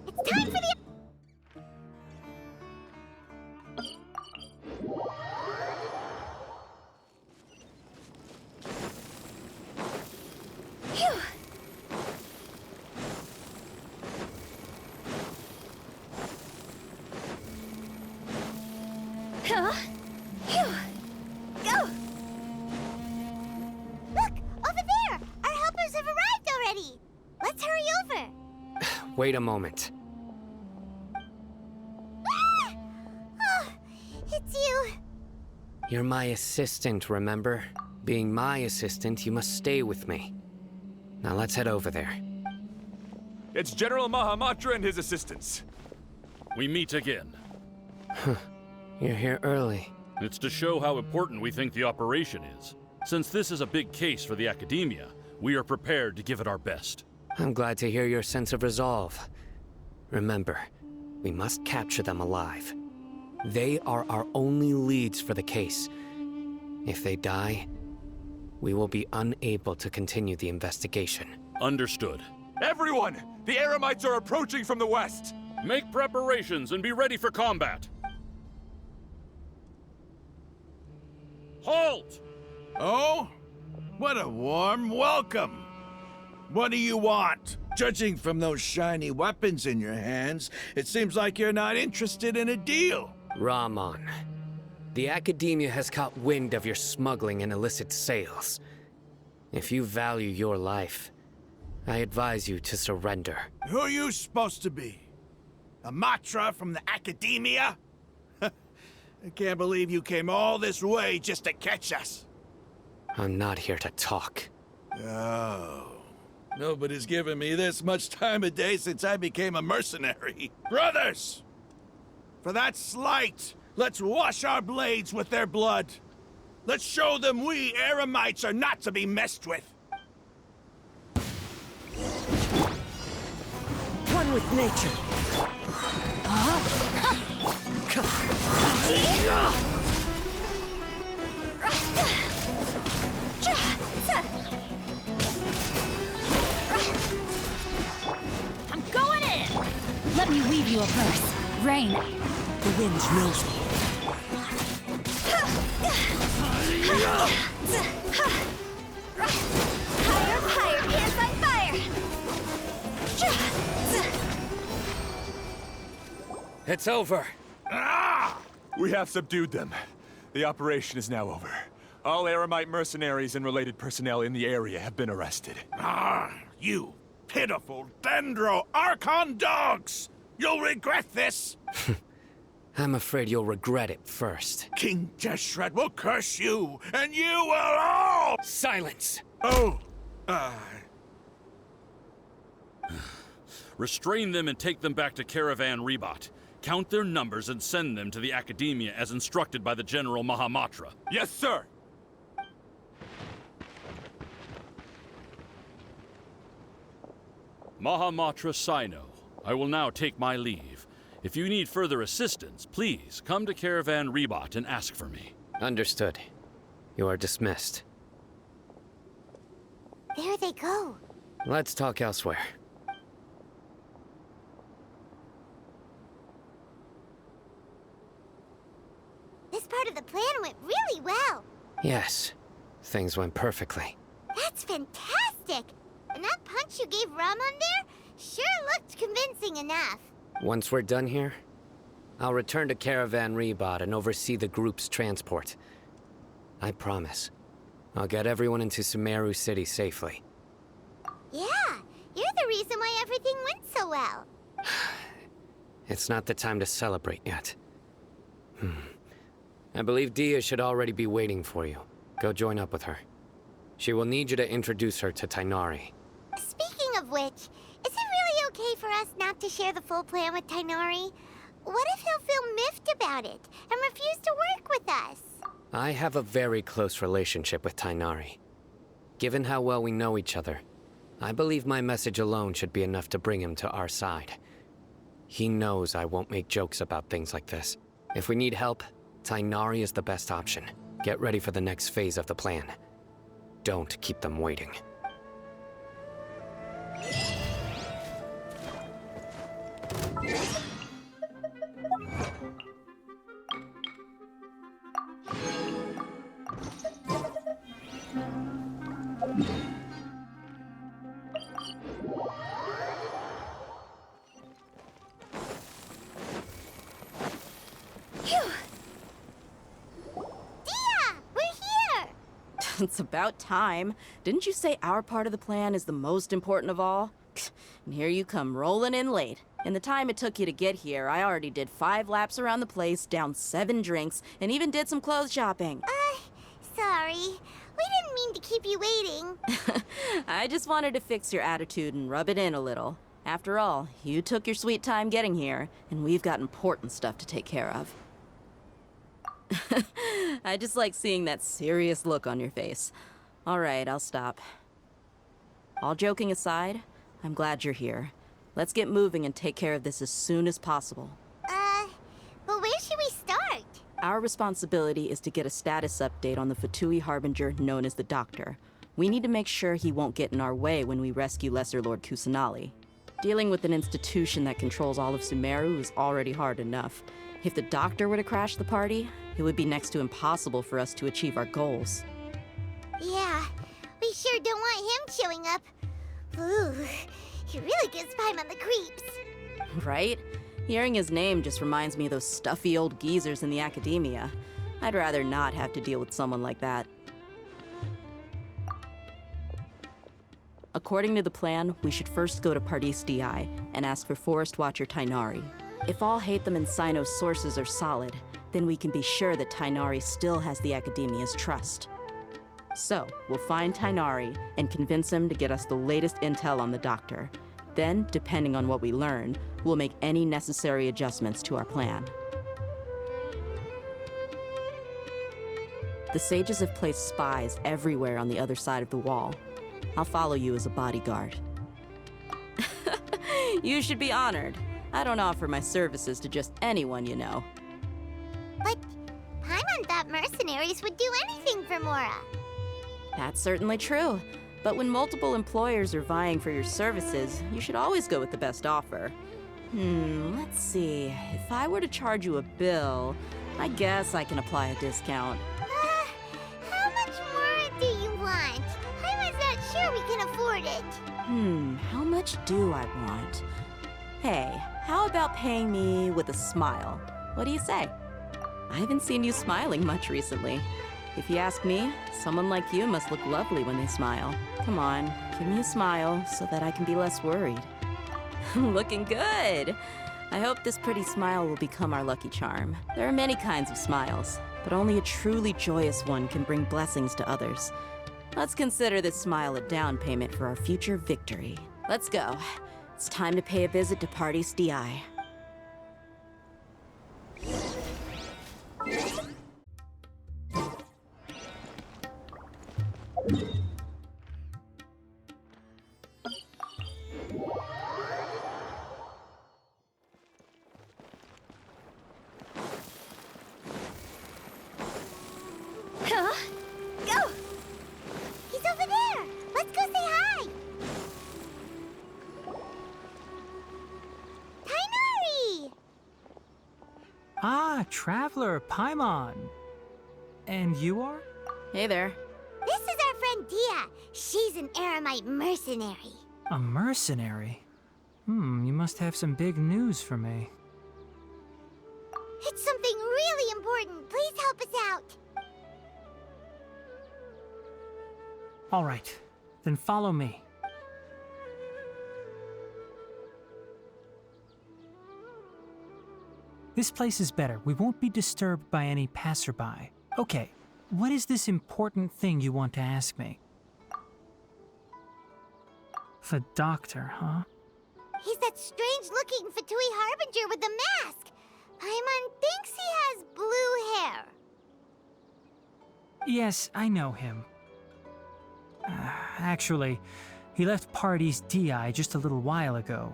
It's time for the... Phew. Huh? Phew. Go! Look! Over there! Our helpers have arrived already! Let's hurry over! Wait a moment. Ah! Oh, it's you! You're my assistant, remember? Being my assistant, you must stay with me. Now let's head over there. It's General Mahamatra and his assistants. We meet again. You're here early. It's to show how important we think the operation is. Since this is a big case for the Academia, we are prepared to give it our best. I'm glad to hear your sense of resolve. Remember, we must capture them alive. They are our only leads for the case. If they die, we will be unable to continue the investigation. Understood. Everyone! The Eremites are approaching from the west! Make preparations and be ready for combat. Halt! Oh? What a warm welcome! What do you want? Judging from those shiny weapons in your hands, it seems like you're not interested in a deal. Rahman, the Academia has caught wind of your smuggling and illicit sales. If you value your life, I advise you to surrender. Who are you supposed to be? A Matra from the Academia? I can't believe you came all this way just to catch us. I'm not here to talk. Oh. Nobody's given me this much time of day since I became a mercenary. Brothers! For that slight, let's wash our blades with their blood. Let's show them we Eremites are not to be messed with. One with nature. I'm going in! Let me weave you a verse. Rain. The wind knows me. Higher, higher, hands on fire! It's over. We have subdued them. The operation is now over. All Eremite mercenaries and related personnel in the area have been arrested. You pitiful Dendro Archon dogs! You'll regret this! I'm afraid you'll regret it first. King Jeshret will curse you, and you will all... Silence! Oh, Restrain them and take them back to Caravan Rebot. Count their numbers and send them to the Academia as instructed by the General Mahamatra. Yes, sir! Mahamatra Sino, I will now take my leave. If you need further assistance, please come to Caravan Rebot and ask for me. Understood. You are dismissed. There they go. Let's talk elsewhere. This part of the plan went really well. Yes, things went perfectly. That's fantastic! And that punch you gave Ramon there sure looked convincing enough. Once we're done here, I'll return to Caravan Rebot and oversee the group's transport. I promise. I'll get everyone into Sumeru City safely. Yeah, you're the reason why everything went so well. It's not the time to celebrate yet. I believe Dia should already be waiting for you. Go join up with her. She will need you to introduce her to Tainari. Speaking of which, is it really okay for us not to share the full plan with Tainari? What if he'll feel miffed about it and refuse to work with us? I have a very close relationship with Tainari. Given how well we know each other, I believe my message alone should be enough to bring him to our side. He knows I won't make jokes about things like this. If we need help, Tainari is the best option. Get ready for the next phase of the plan. Don't keep them waiting. It's about time. Didn't you say our part of the plan is the most important of all? And here you come rolling in late. In the time it took you to get here, I already did 5 laps around the place, downed 7 drinks, and even did some clothes shopping. Sorry. We didn't mean to keep you waiting. I just wanted to fix your attitude and rub it in a little. After all, you took your sweet time getting here, and we've got important stuff to take care of. I just like seeing that serious look on your face. All right, I'll stop. All joking aside, I'm glad you're here. Let's get moving and take care of this as soon as possible. But where should we start? Our responsibility is to get a status update on the Fatui Harbinger known as the Doctor. We need to make sure he won't get in our way when we rescue Lesser Lord Kusanali. Dealing with an institution that controls all of Sumeru is already hard enough. If the Doctor were to crash the party, it would be next to impossible for us to achieve our goals. Yeah, we sure don't want him showing up. Ooh, he really gives Paimon the creeps. Right? Hearing his name just reminds me of those stuffy old geezers in the academia. I'd rather not have to deal with someone like that. According to the plan, we should first go to Pardis DI and ask for Forest Watcher Tainari. If all Haytham and Sino's sources are solid, then we can be sure that Tainari still has the Academia's trust. So, we'll find Tainari and convince him to get us the latest intel on the Doctor. Then, depending on what we learn, we'll make any necessary adjustments to our plan. The sages have placed spies everywhere on the other side of the wall. I'll follow you as a bodyguard. You should be honored. I don't offer my services to just anyone you know. But Paimon thought mercenaries would do anything for Mora. That's certainly true. But when multiple employers are vying for your services, you should always go with the best offer. Let's see. If I were to charge you a bill, I guess I can apply a discount. How much more do you want? Paimon's not sure we can afford it. How much do I want? Hey, how about paying me with a smile? What do you say? I haven't seen you smiling much recently. If you ask me, someone like you must look lovely when they smile. Come on, give me a smile so that I can be less worried. Looking good! I hope this pretty smile will become our lucky charm. There are many kinds of smiles, but only a truly joyous one can bring blessings to others. Let's consider this smile a down payment for our future victory. Let's go. It's time to pay a visit to Pardis DI. Huh? Go! He's over there! Let's go say hi! Tainari! Ah, Traveler, Paimon. And you are? Hey there. This is our friend Dia. She's an Aramite mercenary. A mercenary? You must have some big news for me. It's something really important. Please help us out. All right, then follow me. This place is better. We won't be disturbed by any passerby. Okay, what is this important thing you want to ask me? The Doctor, huh? He's that strange-looking Fatui Harbinger with the mask. Paimon thinks he has blue hair. Yes, I know him. Actually, he left Pardis DI just a little while ago.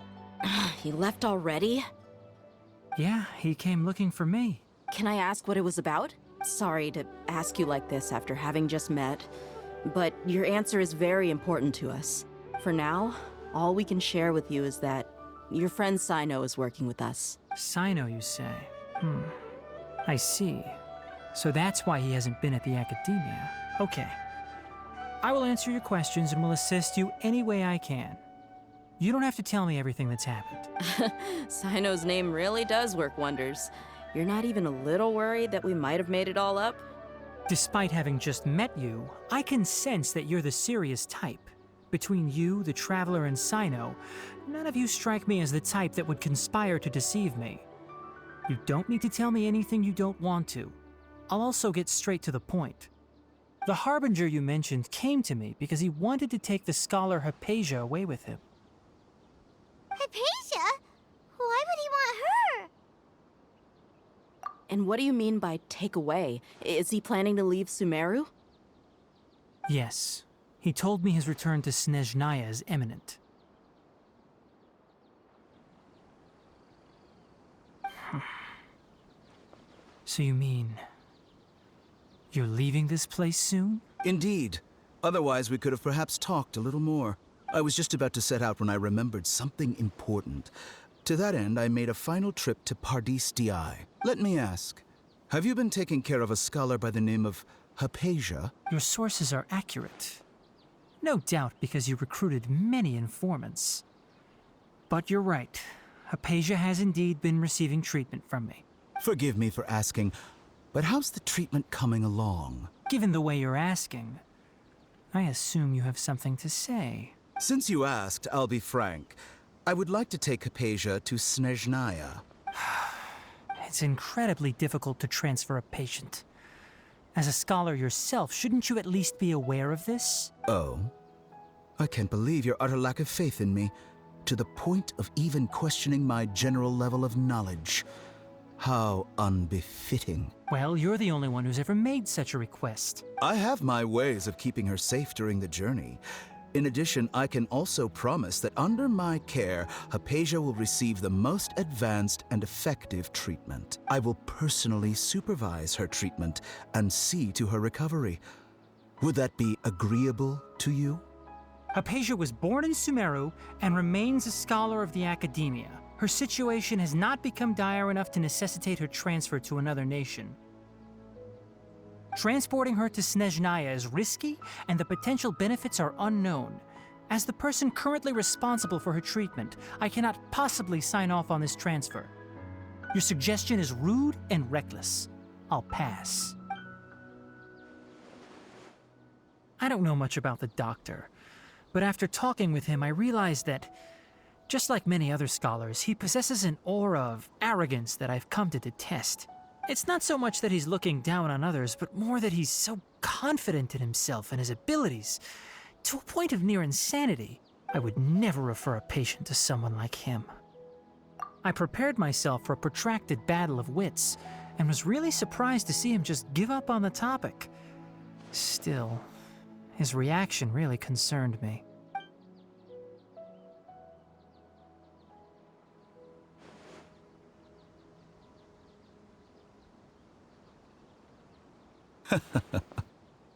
He left already? Yeah, he came looking for me. Can I ask what it was about? Sorry to ask you like this after having just met, but your answer is very important to us. For now, all we can share with you is that your friend Sino is working with us. Sino, you say? I see. So that's why he hasn't been at the Academia. Okay. I will answer your questions and will assist you any way I can. You don't have to tell me everything that's happened. Sino's name really does work wonders. You're not even a little worried that we might have made it all up? Despite having just met you, I can sense that you're the serious type. Between you, the Traveler, and Sino, none of you strike me as the type that would conspire to deceive me. You don't need to tell me anything you don't want to. I'll also get straight to the point. The Harbinger you mentioned came to me because he wanted to take the scholar Haypasia away with him. Hypatia? Why would he want her? And what do you mean by take away? Is he planning to leave Sumeru? Yes. He told me his return to Snezhnaya is imminent. So you mean... you're leaving this place soon? Indeed. Otherwise, we could have perhaps talked a little more. I was just about to set out when I remembered something important. To that end, I made a final trip to Pt.15. Let me ask, have you been taking care of a scholar by the name of Haypasia? Your sources are accurate. No doubt because you recruited many informants. But you're right. Haypasia has indeed been receiving treatment from me. Forgive me for asking, but how's the treatment coming along? Given the way you're asking, I assume you have something to say. Since you asked, I'll be frank. I would like to take Haypasia to Snezhnaya. It's incredibly difficult to transfer a patient. As a scholar yourself, shouldn't you at least be aware of this? Oh? I can't believe your utter lack of faith in me, to the point of even questioning my general level of knowledge. How unbefitting. Well, you're the only one who's ever made such a request. I have my ways of keeping her safe during the journey. In addition, I can also promise that under my care, Haypasia will receive the most advanced and effective treatment. I will personally supervise her treatment and see to her recovery. Would that be agreeable to you? Haypasia was born in Sumeru and remains a scholar of the Academia. Her situation has not become dire enough to necessitate her transfer to another nation. Transporting her to Snezhnaya is risky, and the potential benefits are unknown. As the person currently responsible for her treatment, I cannot possibly sign off on this transfer. Your suggestion is rude and reckless. I'll pass. I don't know much about the doctor, but after talking with him, I realized that, just like many other scholars, he possesses an aura of arrogance that I've come to detest. It's not so much that he's looking down on others, but more that he's so confident in himself and his abilities, to a point of near insanity. I would never refer a patient to someone like him. I prepared myself for a protracted battle of wits, and was really surprised to see him just give up on the topic. Still, his reaction really concerned me.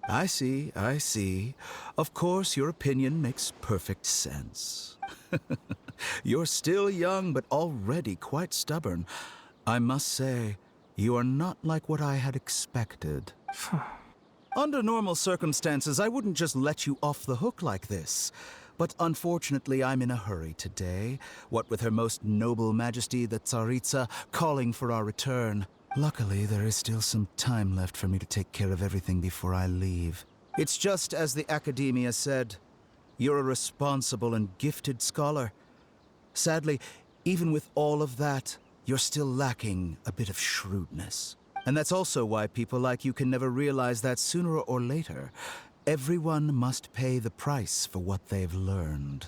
I see, I see. Of course, your opinion makes perfect sense. You're still young, but already quite stubborn. I must say, you are not like what I had expected. Under normal circumstances, I wouldn't just let you off the hook like this. But unfortunately, I'm in a hurry today, what with Her Most Noble Majesty the Tsaritsa calling for our return. Luckily, there is still some time left for me to take care of everything before I leave. It's just as the Academia said. You're a responsible and gifted scholar. Sadly, even with all of that, you're still lacking a bit of shrewdness. And that's also why people like you can never realize that sooner or later, everyone must pay the price for what they've learned.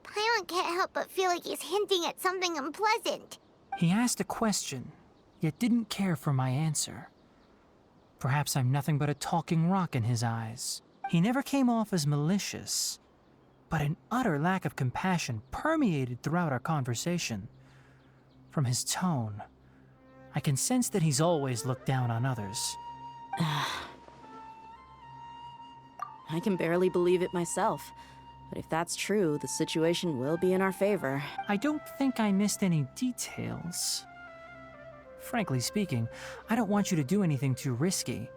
Paimon can't help but feel like he's hinting at something unpleasant. He asked a question, yet didn't care for my answer. Perhaps I'm nothing but a talking rock in his eyes. He never came off as malicious, but an utter lack of compassion permeated throughout our conversation. From his tone, I can sense that he's always looked down on others. I can barely believe it myself. But if that's true, the situation will be in our favor. I don't think I missed any details. Frankly speaking, I don't want you to do anything too risky.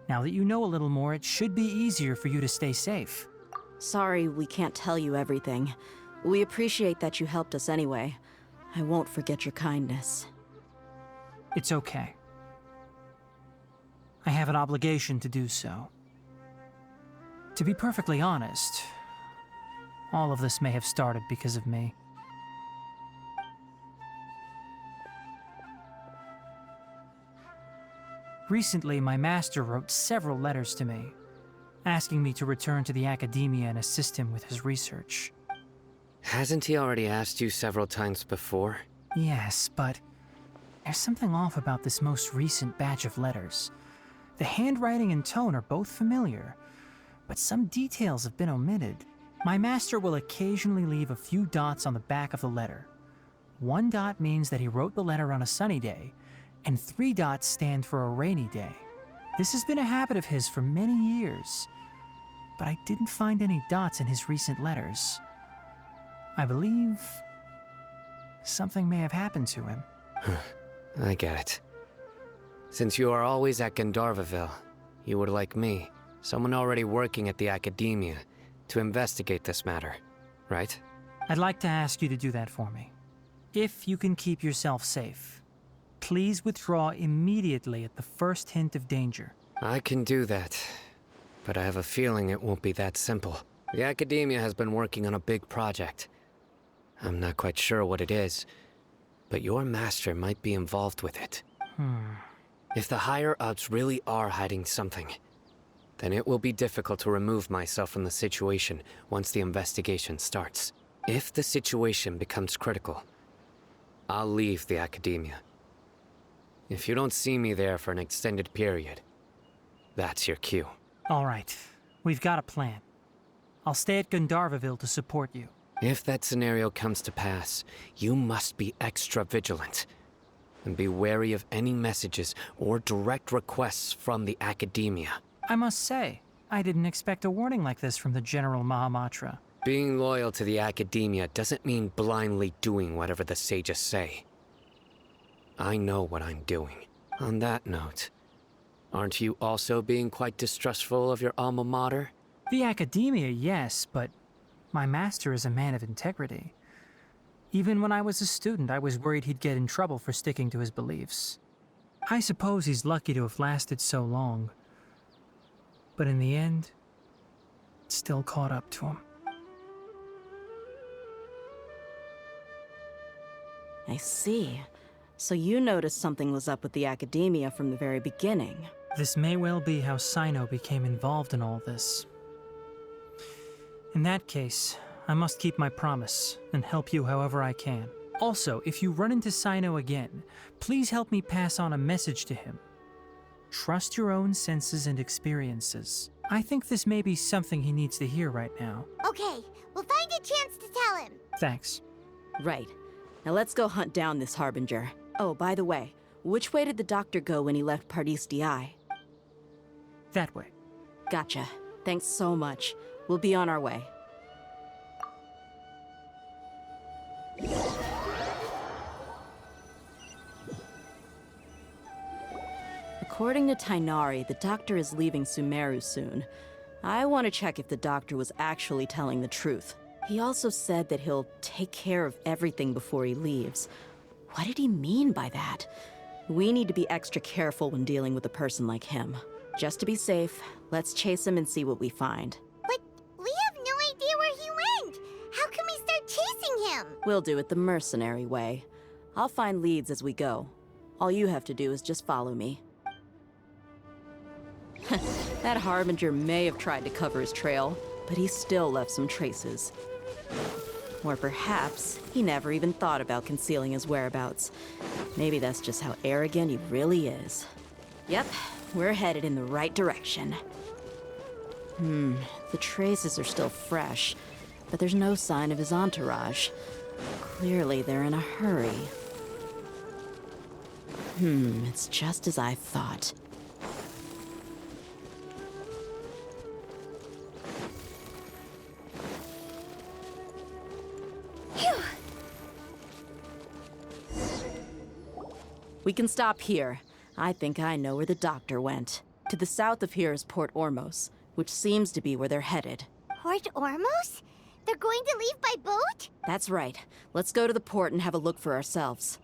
Now that you know a little more, it should be easier for you to stay safe. Sorry we can't tell you everything. We appreciate that you helped us anyway. I won't forget your kindness. It's okay. I have an obligation to do so. To be perfectly honest, all of this may have started because of me. Recently, my master wrote several letters to me, asking me to return to the academia and assist him with his research. Hasn't he already asked you several times before? Yes, but there's something off about this most recent batch of letters. The handwriting and tone are both familiar, but some details have been omitted. My master will occasionally leave a few dots on the back of the letter. 1 dot means that he wrote the letter on a sunny day, and 3 dots stand for a rainy day. This has been a habit of his for many years, but I didn't find any dots in his recent letters. I believe something may have happened to him. I get it. Since you are always at Gandharvaville, you would like me, someone already working at the academia, to investigate this matter, right? I'd like to ask you to do that for me. If you can keep yourself safe, please withdraw immediately at the first hint of danger. I can do that, but I have a feeling it won't be that simple. The academia has been working on a big project. I'm not quite sure what it is, but your master might be involved with it. If the higher-ups really are hiding something, then it will be difficult to remove myself from the situation once the investigation starts. If the situation becomes critical, I'll leave the academia. If you don't see me there for an extended period, that's your cue. All right, we've got a plan. I'll stay at Gandharvaville to support you. If that scenario comes to pass, you must be extra vigilant. And be wary of any messages or direct requests from the academia. I must say, I didn't expect a warning like this from the General Mahamatra. Being loyal to the academia doesn't mean blindly doing whatever the sages say. I know what I'm doing. On that note, aren't you also being quite distrustful of your alma mater? The academia, yes, but my master is a man of integrity. Even when I was a student, I was worried he'd get in trouble for sticking to his beliefs. I suppose he's lucky to have lasted so long. But in the end, it still caught up to him. I see. So you noticed something was up with the academia from the very beginning. This may well be how Sino became involved in all this. In that case, I must keep my promise and help you however I can. Also, if you run into Sino again, please help me pass on a message to him. Trust your own senses and experiences. I think this may be something he needs to hear right now. Okay, we'll find a chance to tell him. Thanks. Right. Now let's go hunt down this Harbinger. Oh, by the way, which way did the doctor go when he left Pt.15? That way. Gotcha. Thanks so much. We'll be on our way. According to Tainari, the doctor is leaving Sumeru soon. I want to check if the doctor was actually telling the truth. He also said that he'll take care of everything before he leaves. What did he mean by that? We need to be extra careful when dealing with a person like him. Just to be safe, let's chase him and see what we find. But we have no idea where he went. How can we start chasing him? We'll do it the mercenary way. I'll find leads as we go. All you have to do is just follow me. That Harbinger may have tried to cover his trail, but he still left some traces. Or perhaps he never even thought about concealing his whereabouts. Maybe that's just how arrogant he really is. Yep, we're headed in the right direction. The traces are still fresh, but there's no sign of his entourage. Clearly they're in a hurry. It's just as I thought. We can stop here. I think I know where the doctor went. To the south of here is Port Ormos, which seems to be where they're headed. Port Ormos? They're going to leave by boat? That's right. Let's go to the port and have a look for ourselves.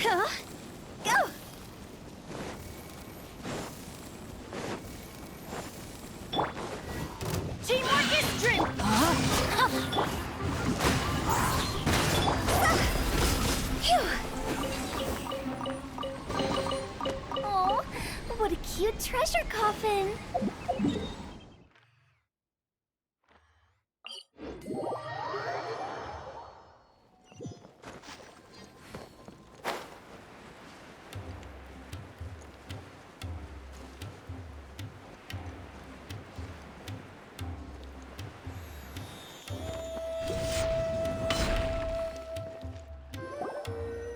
Huh? Go! Teamwork is strength! Oh, what a cute treasure coffin!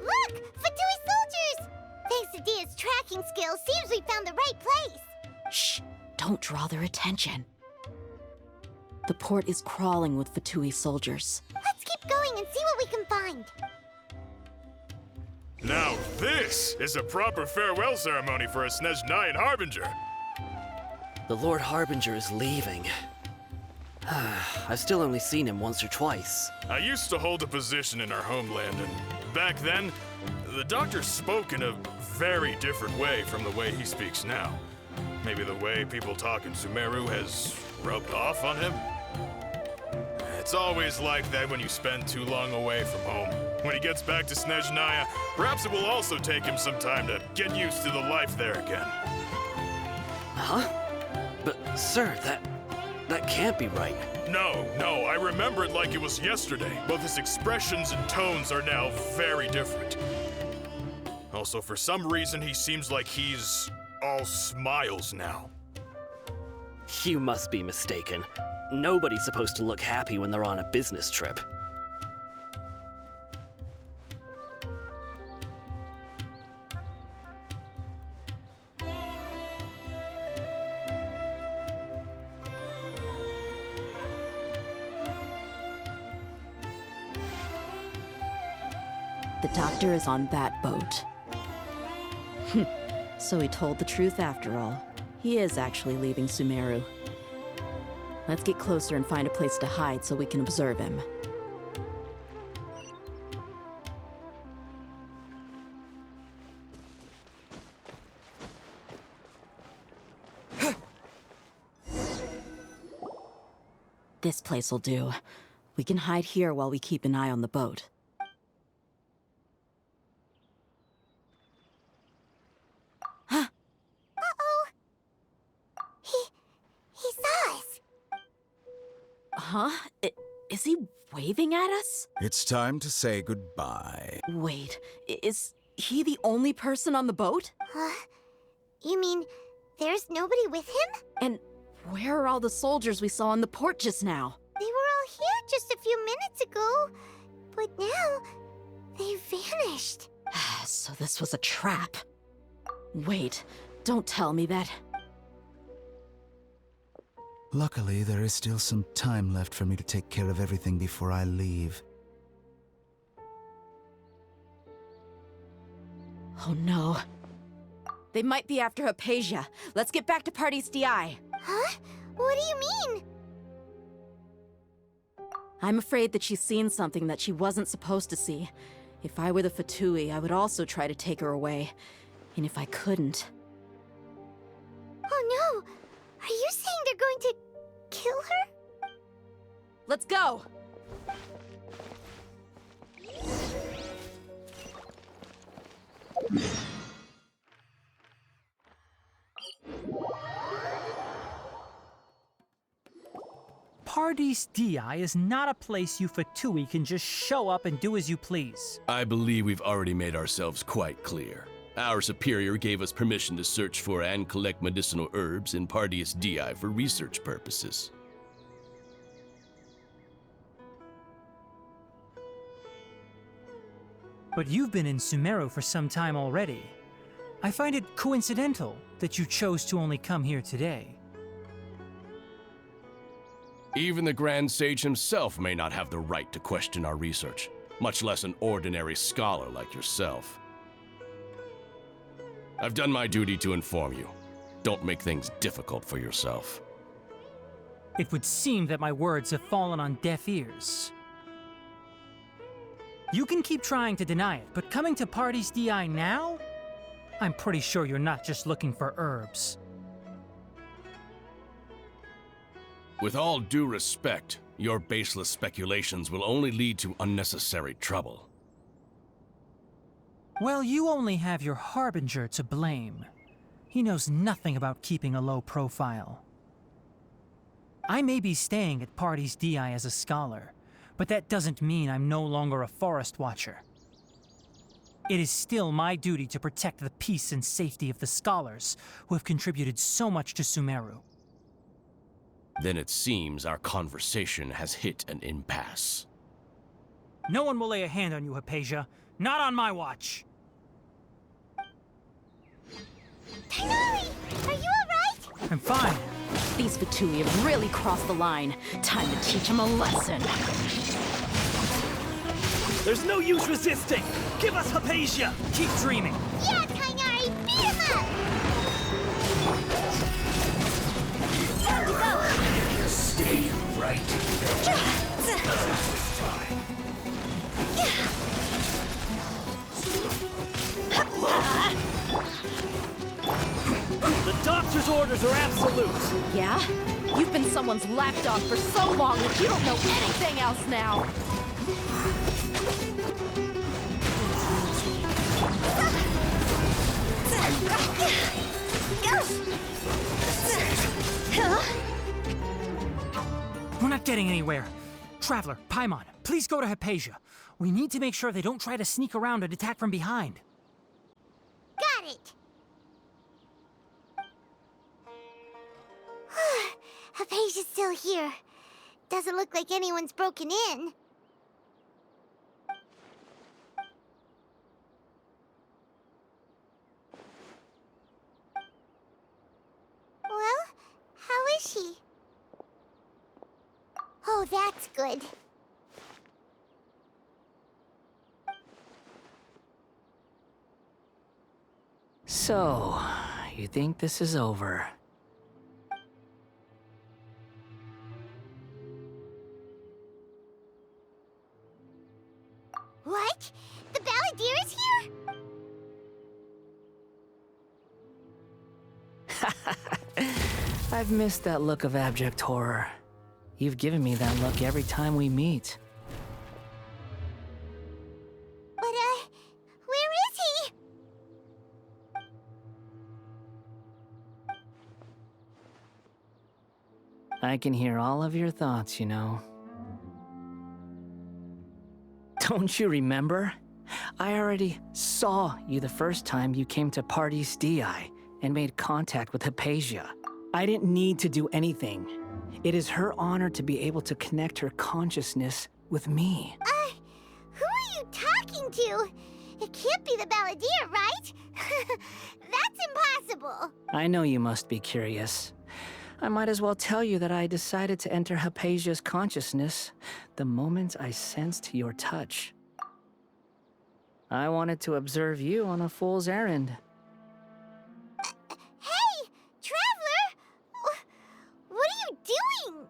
Look! Fatui soldiers! Thanks to Dia's tracking skills, seems we found the right place. Shh! Don't draw their attention. The port is crawling with Fatui soldiers. Let's keep going and see what we can find. Now this is a proper farewell ceremony for a Snezhnayan Harbinger. The Lord Harbinger is leaving. I've still only seen him once or twice. I used to hold a position in our homeland, and back then, the doctor spoke in a very different way from the way he speaks now. Maybe the way people talk in Sumeru has rubbed off on him? It's always like that when you spend too long away from home. When he gets back to Snezhnaya, perhaps it will also take him some time to get used to the life there again. Huh? But, sir, that can't be right. No, I remember it like it was yesterday, but his expressions and tones are now very different. Also, for some reason, he seems like he's all smiles now. You must be mistaken. Nobody's supposed to look happy when they're on a business trip. The doctor is on that boat. So he told the truth after all. He is actually leaving Sumeru. Let's get closer and find a place to hide so we can observe him. This place'll do. We can hide here while we keep an eye on the boat. He saw us. Huh? Is he waving at us? It's time to say goodbye. Wait, is he the only person on the boat? You mean there's nobody with him? And where are all the soldiers we saw on the port just now? They were all here just a few minutes ago, but now they've vanished. So this was a trap. Wait, don't tell me that. Luckily, there is still some time left for me to take care of everything before I leave. Oh no. They might be after Haypasia. Let's get back to Pt.15. Huh? What do you mean? I'm afraid that she's seen something that she wasn't supposed to see. If I were the Fatui, I would also try to take her away. And if I couldn't... Oh no! Are you saying they're going to kill her? Let's go! Pt.15 is not a place you Fatui can just show up and do as you please. I believe we've already made ourselves quite clear. Our superior gave us permission to search for and collect medicinal herbs in Pt.15 for research purposes. But you've been in Sumeru for some time already. I find it coincidental that you chose to only come here today. Even the Grand Sage himself may not have the right to question our research, much less an ordinary scholar like yourself. I've done my duty to inform you. Don't make things difficult for yourself. It would seem that my words have fallen on deaf ears. You can keep trying to deny it, but coming to Party's DI now? I'm pretty sure you're not just looking for herbs. With all due respect, your baseless speculations will only lead to unnecessary trouble. Well, you only have your Harbinger to blame. He knows nothing about keeping a low profile. I may be staying at Party's DI as a scholar, but that doesn't mean I'm no longer a forest watcher. It is still my duty to protect the peace and safety of the scholars who have contributed so much to Sumeru. Then it seems our conversation has hit an impasse. No one will lay a hand on you, Haypasia. Not on my watch. Tainari, are you alright? I'm fine. These Fatui have really crossed the line. Time to teach them a lesson. There's no use resisting! Give us Haypasia! Keep dreaming. Yeah, Tainari, beat him up! Time to go! Stay right The doctor's orders are absolute! Yeah? You've been someone's lapdog for so long that you don't know anything else now! We're not getting anywhere. Traveler, Paimon, please go to Haypasia. We need to make sure they don't try to sneak around and attack from behind. Got it! Haypasia's still here. Doesn't look like anyone's broken in. Well, how is she? Oh, that's good. So, you think this is over? What? The Balladeer is here? I've missed that look of abject horror. You've given me that look every time we meet. But, where is he? I can hear all of your thoughts, you know. Don't you remember? I already saw you the first time you came to Party's DI and made contact with Haypasia. I didn't need to do anything. It is her honor to be able to connect her consciousness with me. Who are you talking to? It can't be the Balladeer, right? That's impossible. I know you must be curious. I might as well tell you that I decided to enter Haypasia's consciousness the moment I sensed your touch. I wanted to observe you on a fool's errand. Hey, Traveler! What are you doing?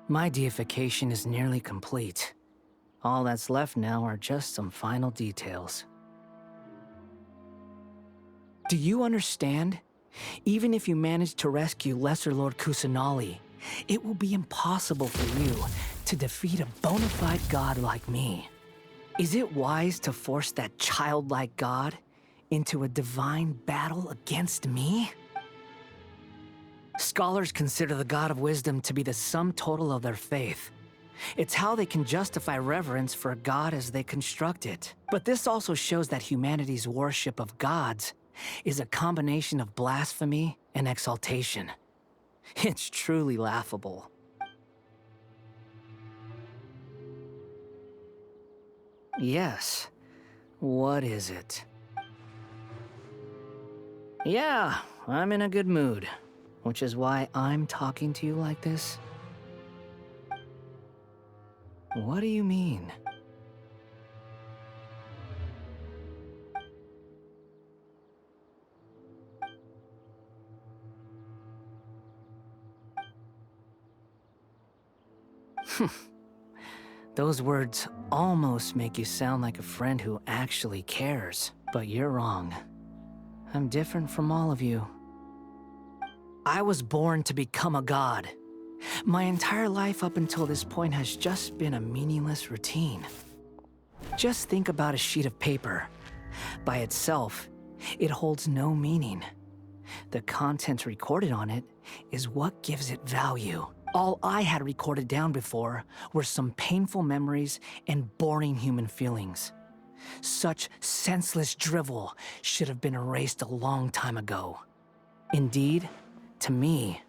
My deification is nearly complete. All that's left now are just some final details. Do you understand? Even if you manage to rescue Lesser Lord Kusanali, it will be impossible for you to defeat a bona fide god like me. Is it wise to force that childlike god into a divine battle against me? Scholars consider the God of Wisdom to be the sum total of their faith. It's how they can justify reverence for a god as they construct it. But this also shows that humanity's worship of gods is a combination of blasphemy and exaltation. It's truly laughable. Yes. What is it? Yeah, I'm in a good mood, which is why I'm talking to you like this. What do you mean? Those words almost make you sound like a friend who actually cares. But you're wrong. I'm different from all of you. I was born to become a god. My entire life up until this point has just been a meaningless routine. Just think about a sheet of paper. By itself, it holds no meaning. The content recorded on it is what gives it value. All I had recorded down before were some painful memories and boring human feelings. Such senseless drivel should have been erased a long time ago. Indeed, to me,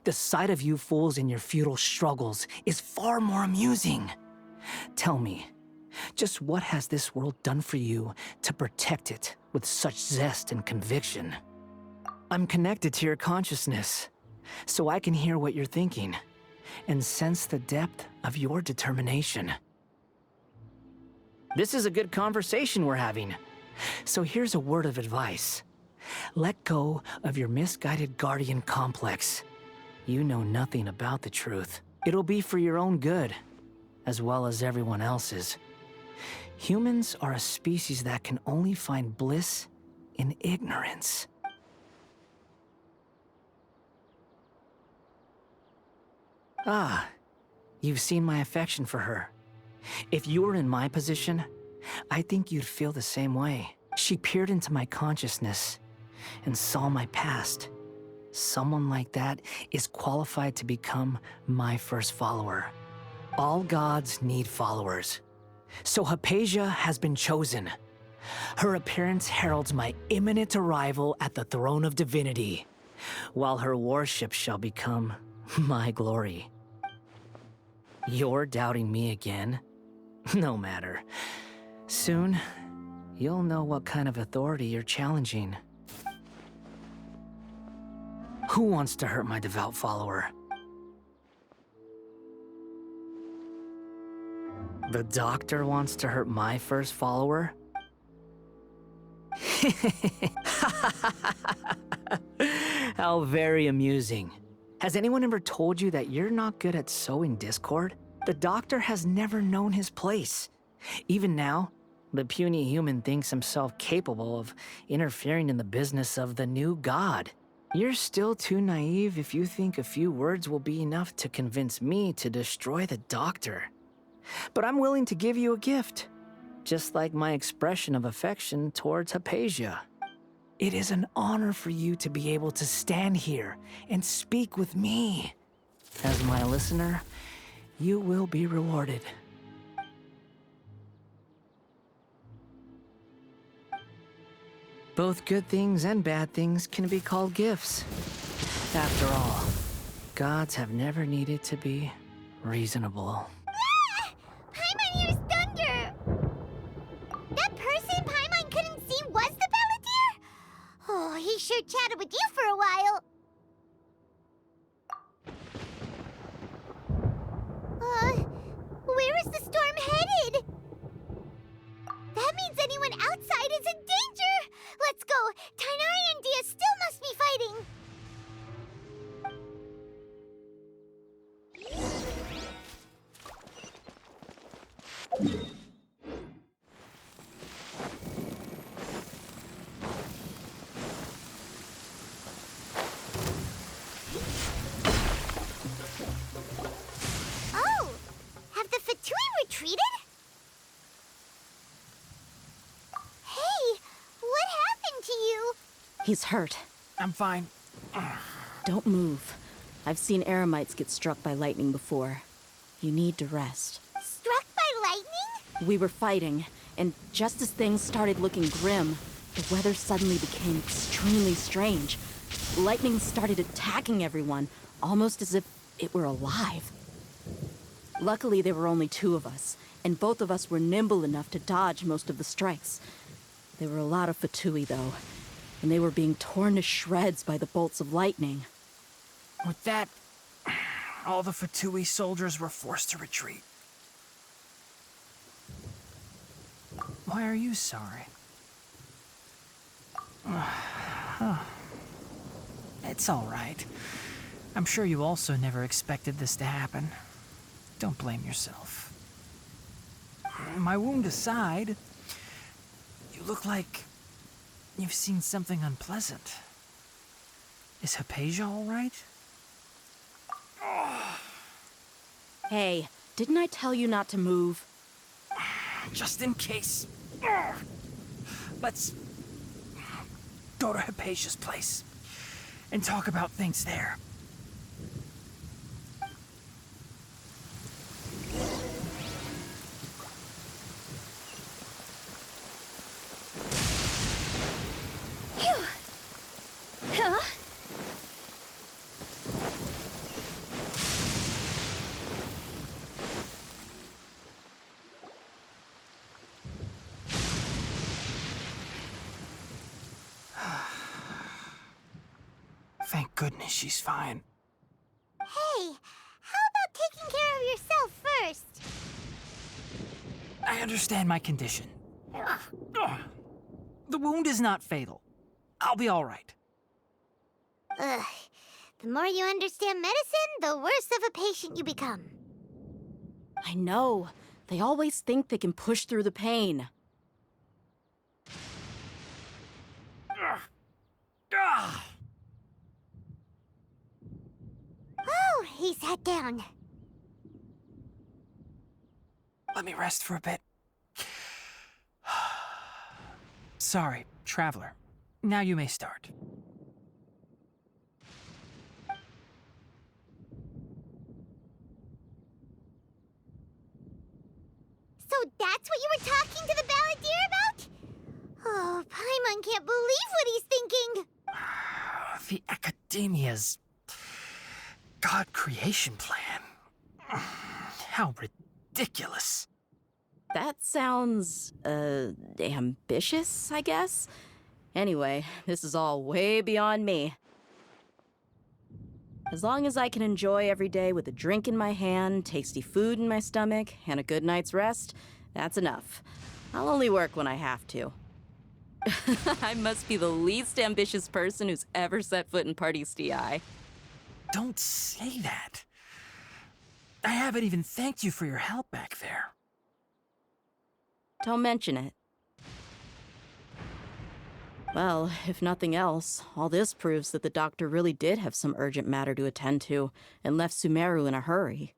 the sight of you fools in your futile struggles is far more amusing. Tell me, just what has this world done for you to protect it with such zest and conviction? I'm connected to your consciousness, so I can hear what you're thinking and sense the depth of your determination. This is a good conversation we're having. So here's a word of advice. Let go of your misguided guardian complex. You know nothing about the truth. It'll be for your own good, as well as everyone else's. Humans are a species that can only find bliss in ignorance. Ah, you've seen my affection for her. If you were in my position, I think you'd feel the same way. She peered into my consciousness and saw my past. Someone like that is qualified to become my first follower. All gods need followers. So Haypasia has been chosen. Her appearance heralds my imminent arrival at the throne of divinity, while her worship shall become my glory. You're doubting me again? No matter. Soon, you'll know what kind of authority you're challenging. Who wants to hurt my devout follower? The doctor wants to hurt my first follower? How very amusing. Has anyone ever told you that you're not good at sowing discord? The doctor has never known his place. Even now, the puny human thinks himself capable of interfering in the business of the new god. You're still too naive if you think a few words will be enough to convince me to destroy the doctor. But I'm willing to give you a gift, just like my expression of affection towards Haypasia. It is an honor for you to be able to stand here and speak with me. As my listener, you will be rewarded. Both good things and bad things can be called gifts. After all, gods have never needed to be reasonable. Ah! Paimon used thunder! That person Paimon couldn't see was the Palantir? Oh, he sure chatted with you for a while. Where is the storm headed? That means anyone outside is in danger! Let's go! Tighnari and Dia still must be fighting! Oh! Have the Fatui retreated? Hey! What happened to you? He's hurt. I'm fine. Don't move. I've seen Eremites get struck by lightning before. You need to rest. Struck by lightning? We were fighting, and just as things started looking grim, the weather suddenly became extremely strange. Lightning started attacking everyone, almost as if it were alive. Luckily, there were only two of us, and both of us were nimble enough to dodge most of the strikes. There were a lot of Fatui, though, and they were being torn to shreds by the bolts of lightning. With that, all the Fatui soldiers were forced to retreat. Why are you sorry? It's all right. I'm sure you also never expected this to happen. Don't blame yourself. My wound aside, you look like you've seen something unpleasant. Is Haypasia all right? Hey, didn't I tell you not to move? Just in case. Let's go to Haypasia's place and talk about things there. Thank goodness she's fine. Hey, how about taking care of yourself first? I understand my condition. The wound is not fatal. I'll be all right. Ugh. The more you understand medicine, the worse of a patient you become. I know. They always think they can push through the pain. Oh, he sat down. Let me rest for a bit. Sorry, traveler. Now you may start. So that's what you were talking to the balladeer about? Oh, Paimon can't believe what he's thinking. The Academia's God creation plan. How ridiculous. That sounds, ambitious, I guess? Anyway, this is all way beyond me. As long as I can enjoy every day with a drink in my hand, tasty food in my stomach, and a good night's rest, that's enough. I'll only work when I have to. I must be the least ambitious person who's ever set foot in Party's DI. Don't say that. I haven't even thanked you for your help back there. Don't mention it. Well, if nothing else, all this proves that the doctor really did have some urgent matter to attend to and left Sumeru in a hurry.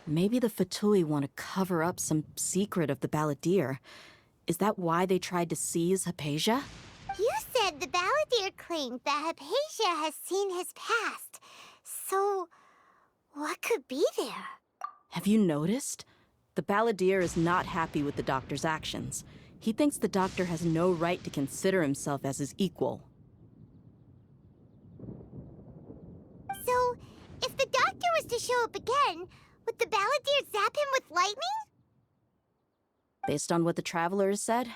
Maybe the Fatui want to cover up some secret of the balladeer. Is that why they tried to seize Haypasia? You said the balladeer claimed that Haypasia has seen his past. So, what could be there? Have you noticed? The balladeer is not happy with the doctor's actions. He thinks the doctor has no right to consider himself as his equal. So, if the doctor was to show up again, would the balladeer zap him with lightning? Based on what the traveler has said,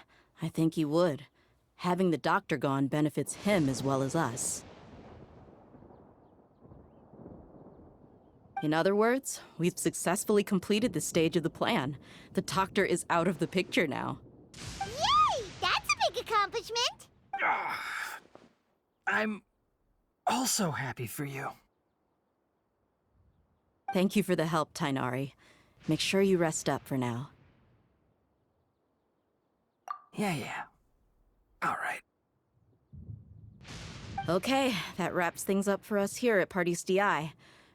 I think he would. Having the doctor gone benefits him as well as us. In other words, we've successfully completed this stage of the plan. The doctor is out of the picture now. Yay! That's a big accomplishment! I'm also happy for you. Thank you for the help, Tainari. Make sure you rest up for now. Yeah. All right. Okay, that wraps things up for us here at Party's DI.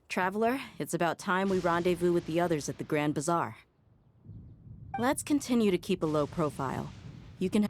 Traveler, it's about time we rendezvous with the others at the Grand Bazaar. Let's continue to keep a low profile. You can